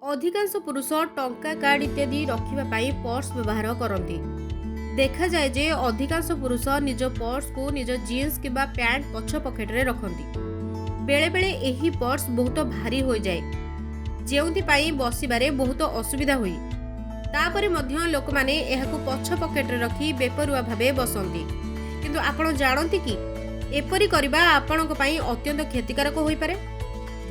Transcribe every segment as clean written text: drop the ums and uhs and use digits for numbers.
अधिकांश पुरुष टंका कार्ड इत्यादि रखापी पर्स व्यवहार करती। देखा जाए जे अधिकांश पुरुष निज पर्स को निज जीन्स किंबा पैंट पछ पकेट रे रखती। बेले बेले एही पर्स बहुत भारी हो जाए, जेउंथिपाई बसिबारे बहुत असुविधा हुई। तापरे मध्य लोक माने एहाकु पछ पकेट रे रखी बेपरुआ भाबे बसंती। किंतु आपण जानती कि एपरी करिबा आपणक पई अत्यंत क्षतिकारक होई पारे।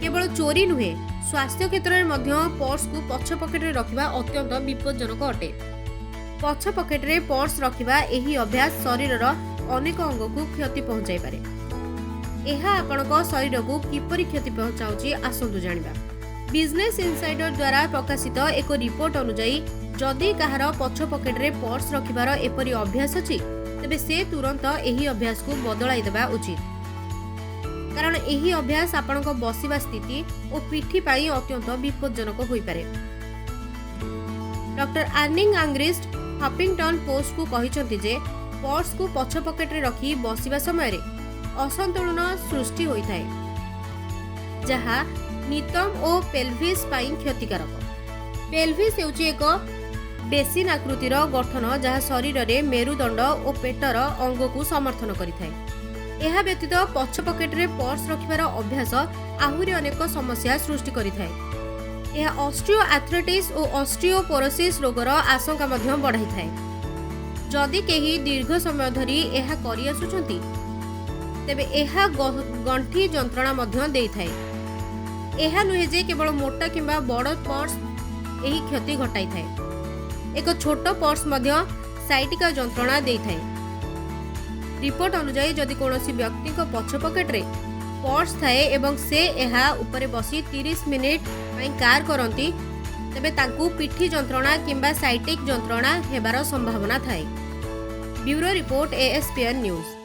केवल चोरी नुहे, स्वास्थ्य क्षेत्र में मध्य पर्स को पछ पकेट रे रखिबा अत्यंत विपज्जनक अटे। पछ पकेट रे पर्स रखिबा एही अभ्यास शरीरर अनेक अंग को क्षति पहुंचाई पारे। एहा आपणक शरीर को किपरि क्षति पहुंचाउची आसंतु जानिबा। बिजनेस इनसाइडर द्वारा प्रकाशित एक रिपोर्ट अनुसार जदि कहार पछ पकेट रे पर्स रखिबार एपरि अभ्यास अछि, तेबे से तुरंत एही अभ्यास को बदलाई देबा उचित। कारण एही अभ्यास आपणक बसिबा स्थिति और पिठी पाई अत्यंत विपज्जनक होई पारे। डॉक्टर आर्निंग आंग्रिस्ट हफिंगटन पोस्ट को कहिसंती जे पर्स को पछ पकेट रे रखी बसिबा समय रे असंतुलन सृष्टि होई थाए, जहा नितंब और पेल्विस पाई क्षतिकारक। पेल्विस हेउची एक बेसिन आकृतिर गठन जहा शरीर रे मेरुदंड और पेटर अंग को समर्थन करिथाए। यह व्यतीत पछ पकेट रे पर्स रखिबार अभ्यास आहुरी अनेक समस्या सृष्टि करिथाए। यह ऑस्टियोआर्थराइटिस और ऑस्टियोपोरोसिस रोगर आशंका मध्य बढ़ाई थाए। जदि केही दीर्घ समय धरी यह करि आसुछंती, तेबे यह गंठी जंत्रणा मध्य देई थाए। यह नुहे जे केवल मोटा किंबा बड़ पर्स एही क्षति घटाई थाए। एक छोट पर्स मध्य साइटिका जंत्रणा देई थाए। रिपोर्ट अनुसार जदि कौनसी व्यक्ति को पछ पकेट रे पर्स थाए एवं से एहा उपरे बसी 30 मिनिट पई कार करंती, तेबे तांकू पिठी जंत्रणा किंबा साइटिक जंत्रणा हेबार संभावना थाए। Bureau report ASPN news.